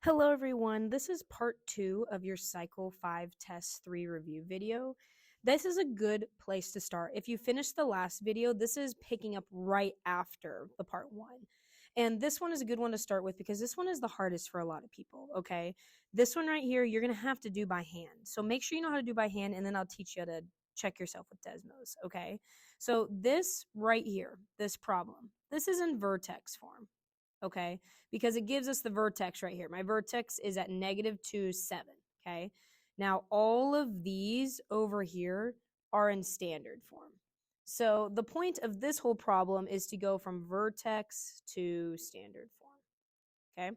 Hello everyone, this is part 2 of your Cycle 5 Test 3 review video. This is a good place to start. If you finished the last video, this is picking up right after the part 1. And this one is a good one to start with because this one is the hardest for a lot of people, okay? This one right here, you're going to have to do by hand. So make sure you know how to do by hand, and then I'll teach you how to check yourself with Desmos, okay? So this right here, this problem, this is in vertex form. Okay, because it gives us the vertex right here. My vertex is at -2, 7. Okay, now all of these over here are in standard form. So the point of this whole problem is to go from vertex to standard form. Okay,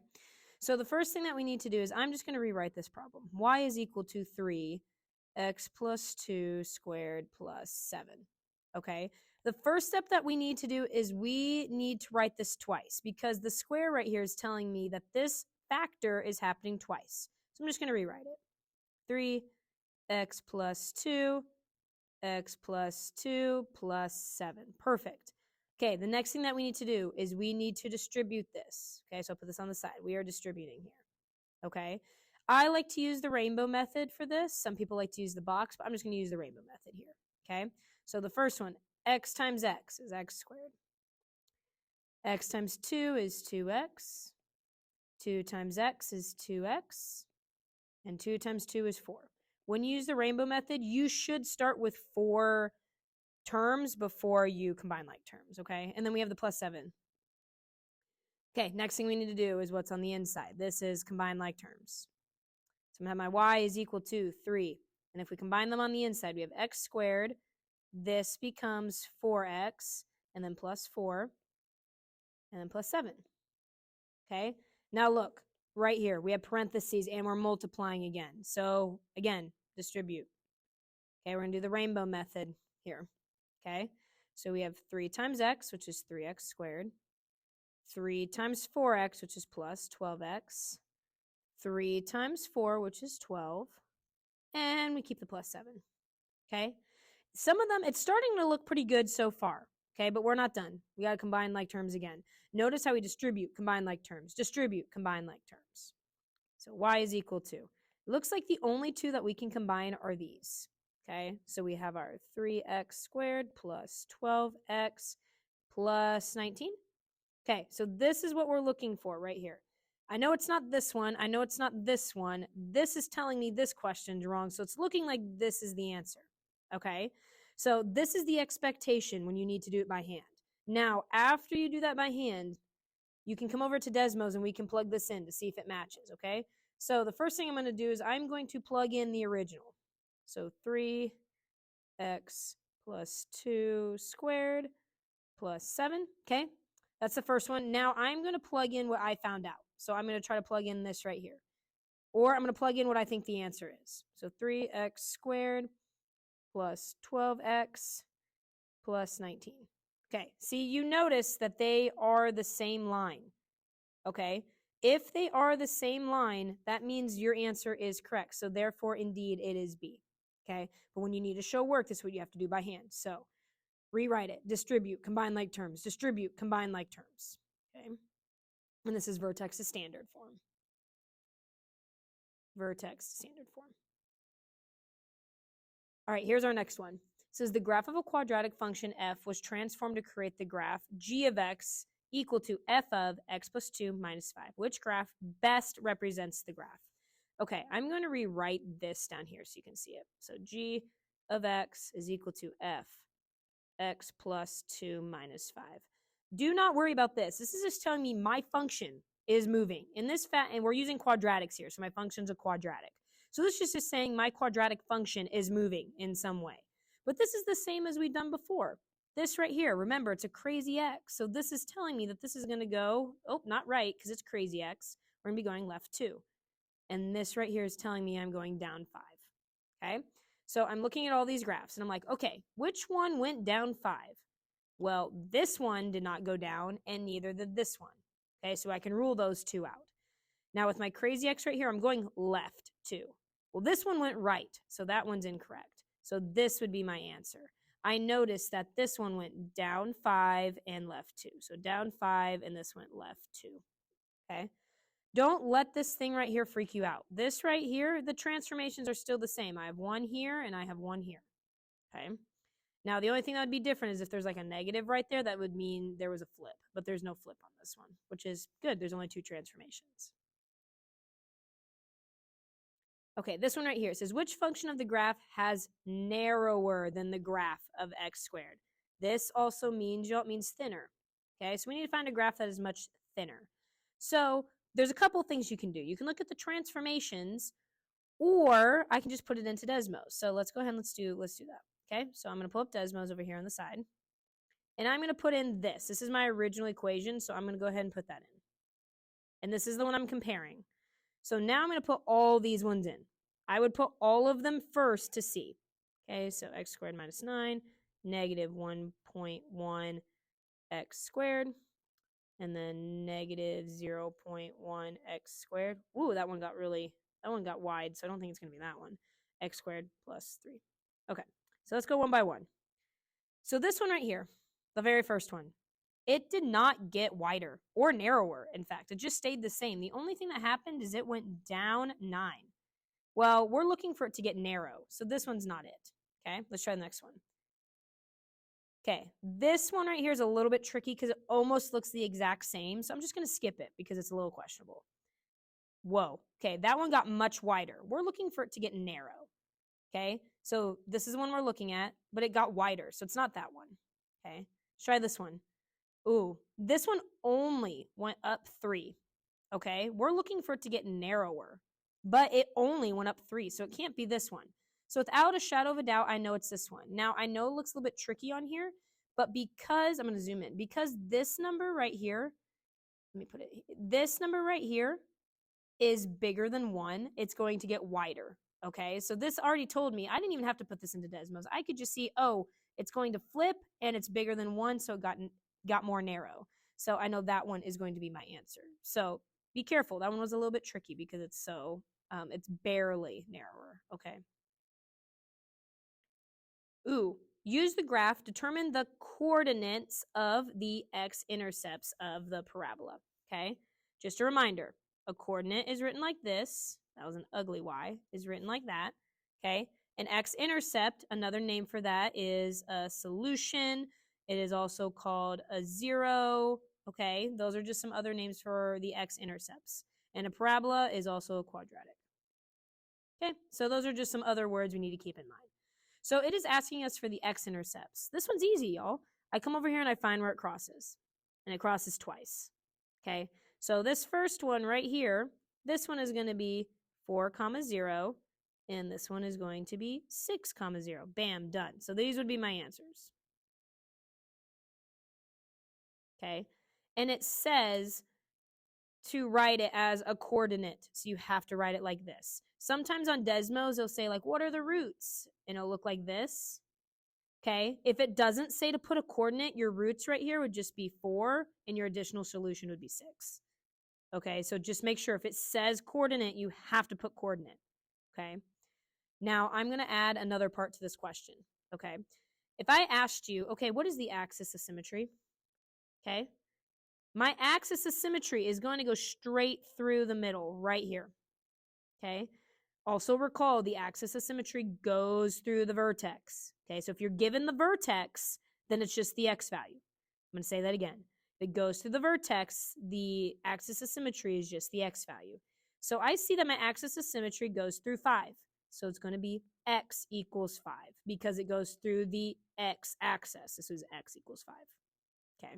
so the first thing that we need to do is I'm just going to rewrite this problem. Y is equal to 3x plus 2 squared plus 7. Okay, the first step that we need to do is we need to write this twice because the square right here is telling me that this factor is happening twice. So I'm just going to rewrite it. 3x plus 2, x plus 2 plus 7. Perfect. Okay, the next thing that we need to do is we need to distribute this. Okay, so I'll put this on the side. We are distributing here. Okay, I like to use the rainbow method for this. Some people like to use the box, but I'm just going to use the rainbow method here. Okay, so the first one, x times x is x squared. X times 2 is 2x. 2 times x is 2x. And 2 times 2 is 4. When you use the rainbow method, you should start with 4 terms before you combine like terms, okay? And then we have the plus 7. Okay, next thing we need to do is what's on the inside. This is combine like terms. So I'm going to have my y is equal to 3. And if we combine them on the inside, we have x squared. This becomes 4x, and then plus 4, and then plus 7. Okay, now look, right here, we have parentheses, and we're multiplying again. So, again, distribute. Okay, we're going to do the rainbow method here. Okay, so we have 3 times x, which is 3x squared. 3 times 4x, which is plus 12x. 3 times 4, which is 12. And we keep the plus 7. Okay, some of them, it's starting to look pretty good so far. Okay, but we're not done. We got to combine like terms again. Notice how we distribute, combine like terms. Distribute, combine like terms. So y is equal to. It looks like the only two that we can combine are these. Okay, so we have our 3x squared plus 12x plus 19. Okay, so this is what we're looking for right here. I know it's not this one. I know it's not this one. This is telling me this question's wrong, so it's looking like this is the answer. Okay, so this is the expectation when you need to do it by hand. Now, after you do that by hand, you can come over to Desmos and we can plug this in to see if it matches, okay? So the first thing I'm going to do is I'm going to plug in the original. So 3x plus 2 squared plus 7, okay? That's the first one. Now I'm going to plug in what I found out. So I'm going to try to plug in this right here. Or I'm going to plug in what I think the answer is. So 3x squared plus 12x plus 19. Okay, see, you notice that they are the same line. Okay, if they are the same line, that means your answer is correct. So therefore, indeed, it is B. Okay, but when you need to show work, this is what you have to do by hand. So rewrite it, distribute, combine like terms, distribute, combine like terms. Okay, and this is vertex to standard form. Vertex to standard form. All right, here's our next one. It says the graph of a quadratic function f was transformed to create the graph g of x equal to f of x plus 2 minus 5. Which graph best represents the graph? Okay, I'm going to rewrite this down here so you can see it. So g of x is equal to f x plus 2 minus 5. Do not worry about this. This is just telling me my function is moving. In this and we're using quadratics here, so my function's a quadratic. So this is just saying my quadratic function is moving in some way. But this is the same as we've done before. This right here, remember, it's a crazy x. So this is telling me that this is going to go, oh, not right, because it's crazy x. We're going to be going left 2. And this right here is telling me I'm going down 5. Okay? So I'm looking at all these graphs, and I'm like, okay, which one went down 5? Well, this one did not go down, and neither did this one. Okay, so I can rule those two out. Now with my crazy x right here, I'm going left 2. Well, this one went right, so that one's incorrect. So this would be my answer. I noticed that this one went down 5 and left 2. So down 5, and this went left 2. Okay? Don't let this thing right here freak you out. This right here, the transformations are still the same. I have one here and I have one here. Okay. Now, the only thing that would be different is if there's like a negative right there, that would mean there was a flip. But there's no flip on this one, which is good. There's only 2 transformations. Okay, this one right here says, which function of the graph has narrower than the graph of x squared? This also means, y'all, it means thinner. Okay, so we need to find a graph that is much thinner. So there's a couple things you can do. You can look at the transformations, or I can just put it into Desmos. So let's go ahead and let's do that. Okay, so I'm going to pull up Desmos over here on the side. And I'm going to put in this. This is my original equation, so I'm going to go ahead and put that in. And this is the one I'm comparing. So now I'm going to put all these ones in. I would put all of them first to see. Okay, so x squared minus 9, negative 1.1 x squared, and then negative 0.1 x squared. Ooh, that one got wide, so I don't think it's going to be that one. X squared plus 3. Okay, so let's go one by one. So this one right here, the very first one, it did not get wider or narrower. In fact, it just stayed the same. The only thing that happened is it went down 9. Well, we're looking for it to get narrow, so this one's not it. Okay, let's try the next one. Okay, this one right here is a little bit tricky because it almost looks the exact same, so I'm just going to skip it because it's a little questionable. Whoa, okay, that one got much wider. We're looking for it to get narrow. Okay, so this is the one we're looking at, but it got wider, so it's not that one. Okay, let's try this one. Ooh, this one only went up 3. Okay, we're looking for it to get narrower, but it only went up 3, so it can't be this one. So without a shadow of a doubt, I know it's this one. Now, I know it looks a little bit tricky on here, but because, I'm going to zoom in, because this number right here, this number right here is bigger than 1, it's going to get wider. Okay, so this already told me, I didn't even have to put this into Desmos. I could just see, oh, it's going to flip and it's bigger than 1, so it got more narrow. So I know that one is going to be my answer. So be careful. That one was a little bit tricky because it's it's barely narrower. Okay. Ooh, use the graph, determine the coordinates of the x-intercepts of the parabola. Okay, just a reminder, a coordinate is written like this. That was an ugly y, is written like that. Okay, an x-intercept, another name for that is a solution. It is also called a zero. Okay, those are just some other names for the x-intercepts. And a parabola is also a quadratic. Okay, so those are just some other words we need to keep in mind. So it is asking us for the x-intercepts. This one's easy, y'all. I come over here and I find where it crosses. And it crosses twice. Okay, so this first one right here, this one is going to be 4, 0. And this one is going to be 6, 0. Bam, done. So these would be my answers. Okay, and it says to write it as a coordinate. So you have to write it like this. Sometimes on Desmos, they'll say like, what are the roots? And it'll look like this. Okay. If it doesn't say to put a coordinate, your roots right here would just be 4 and your additional solution would be 6. Okay. So just make sure if it says coordinate, you have to put coordinate. Okay. Now I'm going to add another part to this question. Okay. If I asked you, okay, what is the axis of symmetry? Okay. My axis of symmetry is going to go straight through the middle right here. Okay. Also recall the axis of symmetry goes through the vertex. Okay. So if you're given the vertex, then it's just the x value. I'm going to say that again. If it goes through the vertex, the axis of symmetry is just the x value. So I see that my axis of symmetry goes through 5. So it's going to be x equals 5 because it goes through the x axis. This is x equals 5. Okay.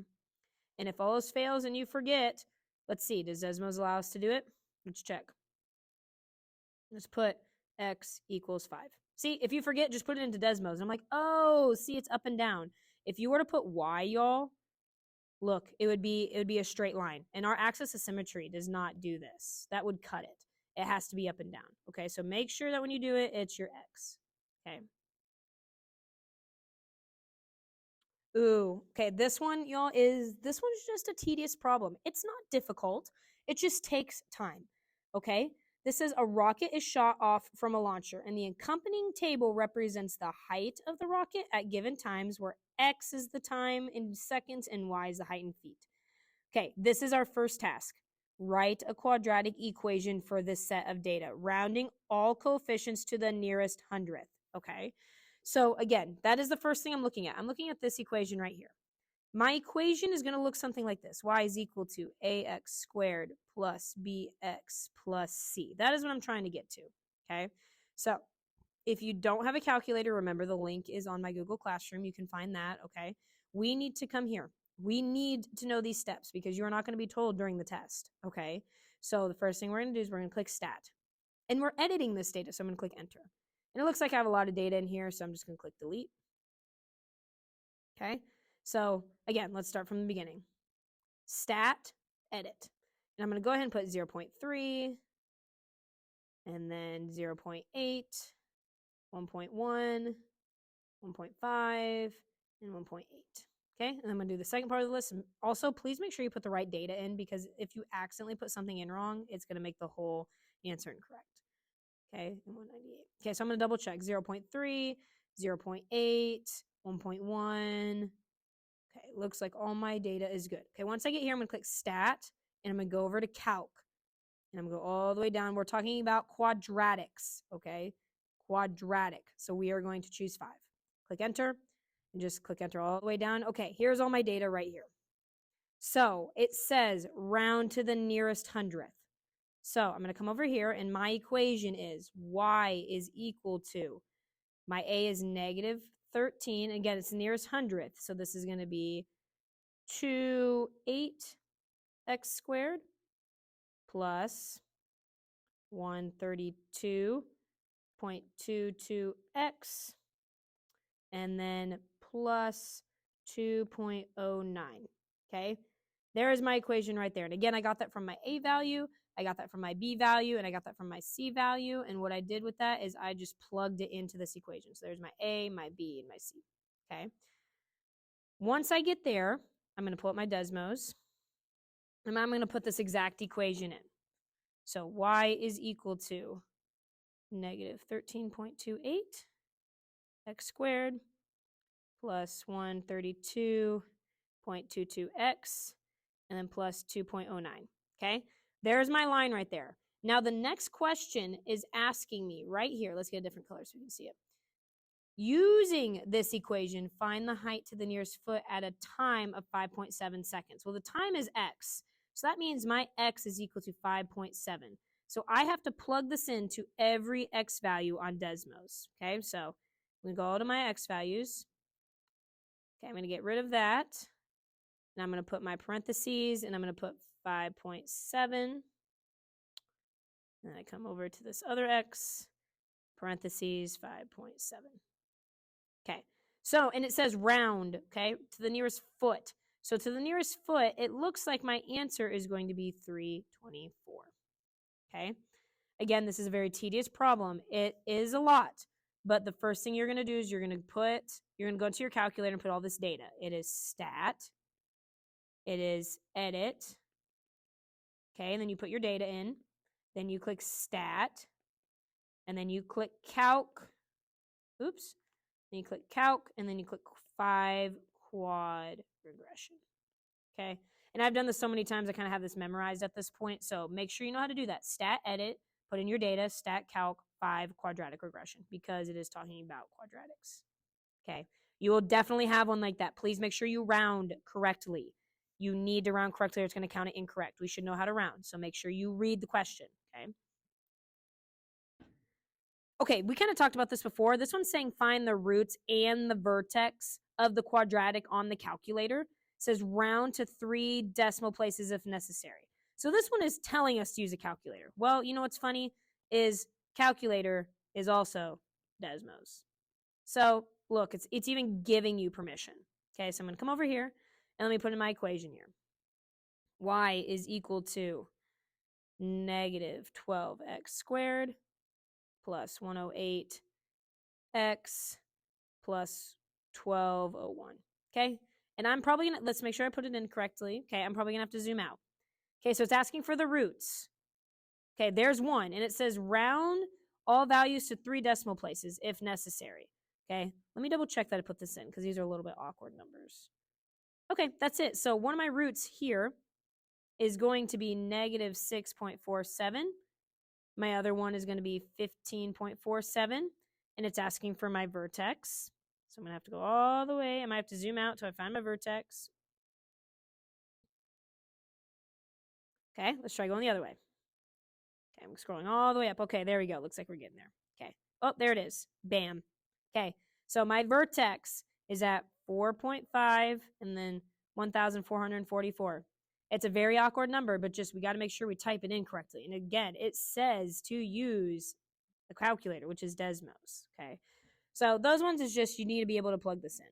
And if all else fails and you forget, let's see, does Desmos allow us to do it? Let's check. Let's put x equals 5. See, if you forget, just put it into Desmos. I'm like, oh, see, it's up and down. If you were to put y, y'all, look, it would be a straight line. And our axis of symmetry does not do this. That would cut it. It has to be up and down. Okay, so make sure that when you do it, it's your x. Okay. Ooh, okay, this one, y'all, this one's just a tedious problem. It's not difficult. It just takes time. Okay? This says a rocket is shot off from a launcher, and the accompanying table represents the height of the rocket at given times, where x is the time in seconds and y is the height in feet. Okay, this is our first task. Write a quadratic equation for this set of data, rounding all coefficients to the nearest hundredth. Okay, so again, that is the first thing I'm looking at. I'm looking at this equation right here. My equation is going to look something like this. Y is equal to ax squared plus bx plus c. That is what I'm trying to get to. Okay, so if you don't have a calculator, remember the link is on my Google Classroom. You can find that. Okay, we need to come here. We need to know these steps because you're not going to be told during the test. Okay, so the first thing we're going to do is we're going to click stat. And we're editing this data, so I'm going to click enter. And it looks like I have a lot of data in here, so I'm just going to click delete. Okay, so again, let's start from the beginning. Stat, edit. And I'm going to go ahead and put 0.3, and then 0.8, 1.1, 1.5, and 1.8. Okay, and I'm going to do the second part of the list. Also, please make sure you put the right data in because if you accidentally put something in wrong, it's going to make the whole answer incorrect. Okay, 198. Okay, so I'm going to double check. 0.3, 0.8, 1.1. Okay, looks like all my data is good. Okay, once I get here, I'm going to click stat, and I'm going to go over to calc. And I'm going to go all the way down. We're talking about quadratics, okay? Quadratic. So we are going to choose 5. Click enter, and just click enter all the way down. Okay, here's all my data right here. So it says round to the nearest hundredth. So I'm going to come over here, and my equation is y is equal to, my a is negative 13. Again, it's the nearest hundredth. So this is going to be 28x squared plus 132.22x and then plus 2.09. Okay, there is my equation right there. And again, I got that from my a value, I got that from my b value, and I got that from my c value. And what I did with that is I just plugged it into this equation. So there's my a, my b, and my c. Okay, once I get there, I'm going to pull up my Desmos, and I'm going to put this exact equation in. So y is equal to negative 13.28 x squared plus 132.22x and then plus 2.09. Okay, there's my line right there. Now the next question is asking me right here. Let's get a different color so we can see it. Using this equation, find the height to the nearest foot at a time of 5.7 seconds. Well, the time is x. So that means my x is equal to 5.7. So I have to plug this into every x value on Desmos. Okay, so I'm going to go to my x values. Okay, I'm going to get rid of that. And I'm going to put my parentheses, and I'm going to put 5.7. And then I come over to this other x, parentheses, 5.7. Okay, so, and it says round, okay, to the nearest foot. So to the nearest foot, it looks like my answer is going to be 324. Okay, again, this is a very tedious problem. It is a lot, but the first thing you're going to do is you're going to go into your calculator and put all this data. It is stat, it is edit, okay, and then you put your data in, then you click stat, and then you click calc, then you click calc, and then you click 5 quad regression. Okay, and I've done this so many times I kind of have this memorized at this point, so make sure you know how to do that. Stat edit, put in your data, stat calc 5 quadratic regression, because it is talking about quadratics. Okay, you will definitely have one like that. Please make sure you round correctly. You need to round correctly or it's going to count it incorrect. We should know how to round, so make sure you read the question. Okay, we kind of talked about this before. This one's saying find the roots and the vertex of the quadratic on the calculator. It says round to 3 decimal places if necessary. So this one is telling us to use a calculator. Well, you know what's funny is calculator is also Desmos. So look, it's even giving you permission. Okay, so I'm going to come over here and let me put in my equation here. Y is equal to negative 12x squared plus 108x plus 1201. Okay, and I'm probably going to, let's make sure I put it in correctly. Okay, I'm probably going to have to zoom out. Okay, so it's asking for the roots. Okay, there's one, and it says round all values to 3 decimal places if necessary. Okay, let me double check that I put this in because these are a little bit awkward numbers. Okay, that's it. So one of my roots here is going to be negative 6.47. My other one is going to be 15.47, and it's asking for my vertex. So I'm going to have to go all the way. I might have to zoom out until I find my vertex. Okay, let's try going the other way. Okay, I'm scrolling all the way up. Okay, there we go. Looks like we're getting there. Okay. Oh, there it is. Bam. Okay, so my vertex is at 4.5 and then 1,444. It's a very awkward number, but just we got to make sure we type it in correctly. And again, it says to use the calculator, which is Desmos. Okay, so those ones is just you need to be able to plug this in.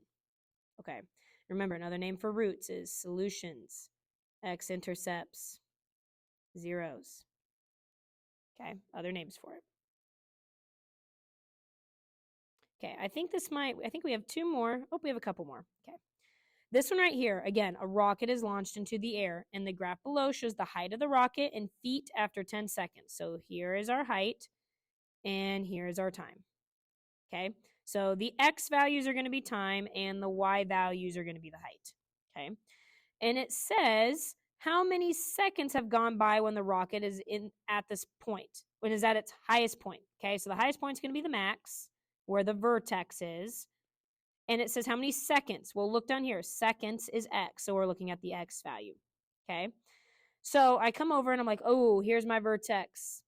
Okay, remember another name for roots is solutions, x-intercepts, zeros. Okay, other names for it. Okay, I think we have two more. Oh, we have a couple more. Okay. This one right here, again, a rocket is launched into the air, and the graph below shows the height of the rocket in feet after 10 seconds. So here is our height, and here is our time. Okay, so the x values are going to be time, and the y values are going to be the height. Okay, and it says how many seconds have gone by when the rocket is at this point, when it's at its highest point. Okay, so the highest point is going to be the max, where the vertex is. And it says how many seconds. Well, look down here. Seconds is x, so we're looking at the x value. Okay, so I come over and I'm like, oh, here's my vertex.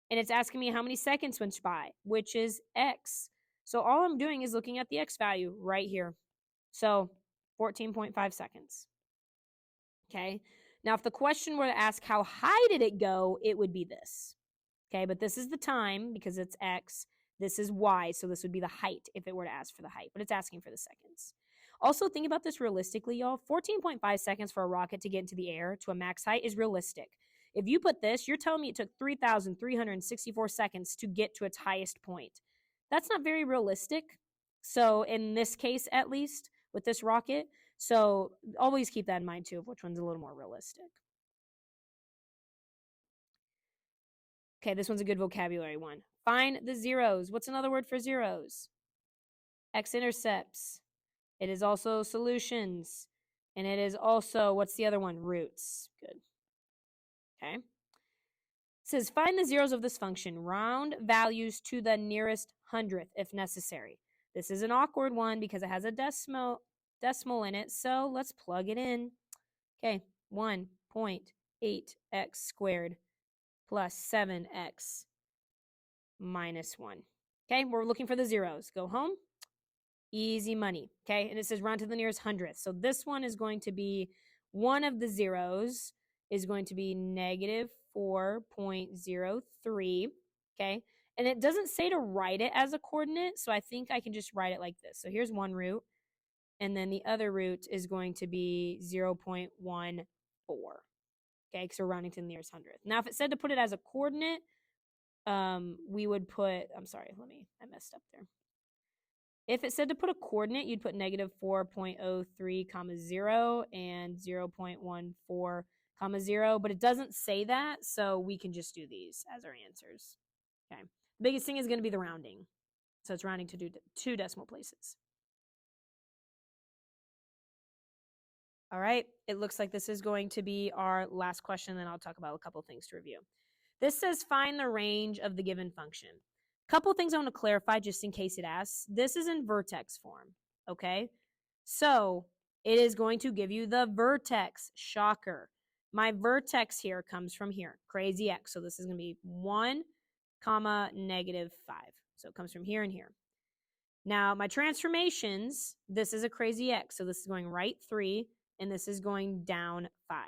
And it's asking me how many seconds went by, which is x. So all I'm doing is looking at the x value right here. So 14.5 seconds. Okay, now if the question were to ask how high did it go, it would be this. Okay, but this is the time because it's x. This is y, so this would be the height if it were to ask for the height, but it's asking for the seconds. Also, think about this realistically, y'all. 14.5 seconds for a rocket to get into the air to a max height is realistic. If you put this, you're telling me it took 3,364 seconds to get to its highest point. That's not very realistic. So in this case, at least, with this rocket, so always keep that in mind, too, of which one's a little more realistic. Okay, this one's a good vocabulary one. Find the zeros. What's another word for zeros? X-intercepts. It is also solutions. And it is also, what's the other one? Roots. Good. Okay. It says, find the zeros of this function. Round values to the nearest hundredth if necessary. This is an awkward one because it has a decimal in it. So let's plug it in. Okay, 1.8x squared plus 7x minus 1. Okay, we're looking for the zeros. Go home. Easy money. Okay, and it says round to the nearest hundredth. So this one is going to be, one of the zeros is going to be negative 4.03. Okay, and it doesn't say to write it as a coordinate, so I think I can just write it like this. So here's one root, and then the other root is going to be 0.14. Okay, because we're rounding to the nearest hundredth. Now, if it said to put it as a coordinate, we would put, I'm sorry, I messed up there. If it said to put a coordinate, you'd put negative 4.03 comma 0 and 0.14 comma 0, but it doesn't say that, so we can just do these as our answers. Okay, the biggest thing is going to be the rounding. So it's rounding to two decimal places. All right, it looks like this is going to be our last question, then I'll talk about a couple things to review. This says find the range of the given function. Couple things I want to clarify just in case it asks. This is in vertex form, okay? So it is going to give you the vertex. Shocker. My vertex here comes from here, crazy x. So this is going to be 1 comma negative 5. So it comes from here and here. Now my transformations, this is a crazy x. So this is going right 3, and this is going down 5.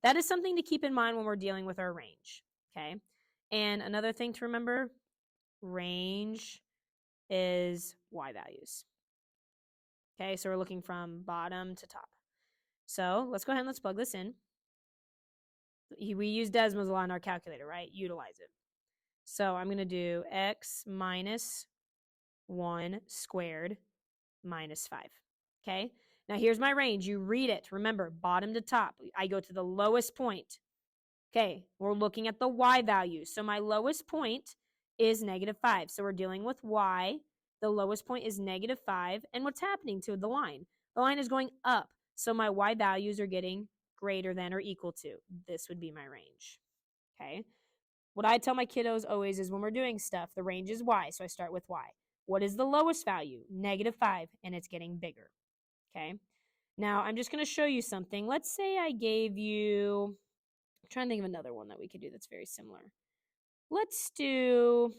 That is something to keep in mind when we're dealing with our range, okay? And another thing to remember, range is y values. Okay, so we're looking from bottom to top. So let's go ahead and let's plug this in. We use Desmos a lot in our calculator, right? Utilize it. So I'm going to do x minus 1 squared minus 5. Okay, now here's my range. You read it. Remember, bottom to top. I go to the lowest point. Okay, we're looking at the y value. So my lowest point is negative 5. So we're dealing with y. The lowest point is negative 5. And what's happening to the line? The line is going up. So my y values are getting greater than or equal to. This would be my range. Okay. What I tell my kiddos always is when we're doing stuff, the range is y, so I start with y. What is the lowest value? -5, and it's getting bigger. Okay. Now, I'm just going to show you something. Let's say I gave you, I'm trying to think of another one that we could do that's very similar. Let's do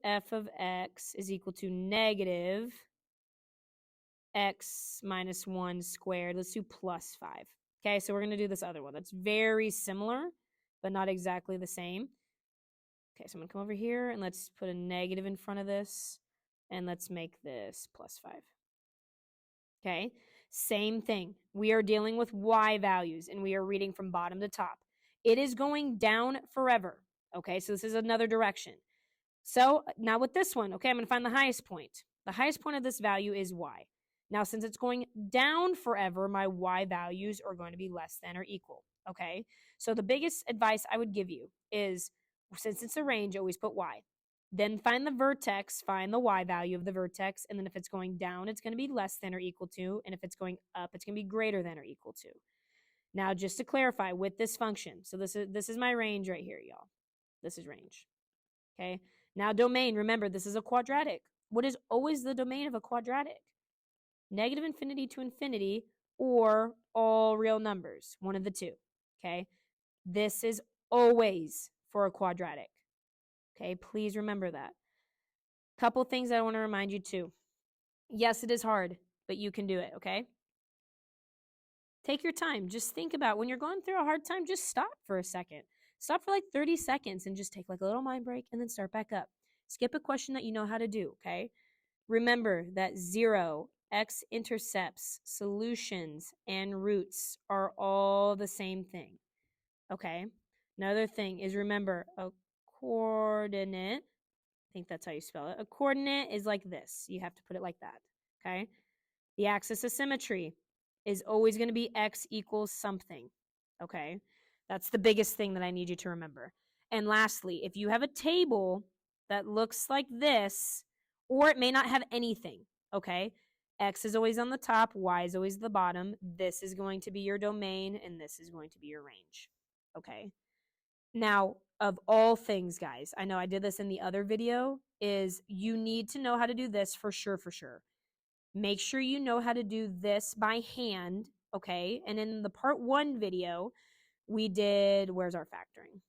f of x is equal to negative x minus 1 squared. Let's do plus 5. Okay, so we're going to do this other one that's very similar, but not exactly the same. Okay, so I'm going to come over here and let's put a negative in front of this, and let's make this plus 5. Okay, same thing. We are dealing with y values, and we are reading from bottom to top. It is going down forever. Okay, so this is another direction. So now with this one, okay, I'm going to find the highest point. The highest point of this value is y. Now, since it's going down forever, my y values are going to be less than or equal, okay? So the biggest advice I would give you is, since it's a range, always put y. Then find the vertex, find the y value of the vertex, and then if it's going down, it's going to be less than or equal to, and if it's going up, it's going to be greater than or equal to. Now, just to clarify with this function, so this is my range right here, y'all. This is range, okay? Now, domain, remember, this is a quadratic. What is always the domain of a quadratic? Negative infinity to infinity or all real numbers, one of the two, okay? This is always for a quadratic, okay? Please remember that. Couple things I want to remind you too. Yes, it is hard, but you can do it, okay? Take your time. Just think about when you're going through a hard time, just stop for a second. Stop for like 30 seconds and just take like a little mind break and then start back up. Skip a question that you know how to do, okay? Remember that 0, x-intercepts, solutions, and roots are all the same thing, okay? Another thing is remember a coordinate, I think that's how you spell it. A coordinate is like this. You have to put it like that, okay? The axis of symmetry is always going to be x equals something, okay? That's the biggest thing that I need you to remember. And lastly, if you have a table that looks like this, or it may not have anything, okay? X is always on the top, Y is always the bottom. This is going to be your domain, and this is going to be your range, okay? Now, of all things, guys, I know I did this in the other video, is you need to know how to do this for sure, for sure. Make sure you know how to do this by hand, okay? And in the part 1 video, we did, where's our factoring?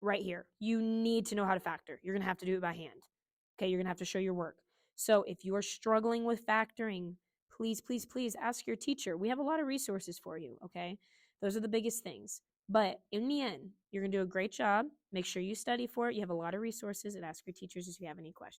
Right here. You need to know how to factor. You're going to have to do it by hand. Okay, you're going to have to show your work. So if you are struggling with factoring, please, please, please ask your teacher. We have a lot of resources for you, okay? Those are the biggest things. But in the end, you're going to do a great job. Make sure you study for it. You have a lot of resources, and ask your teachers if you have any questions.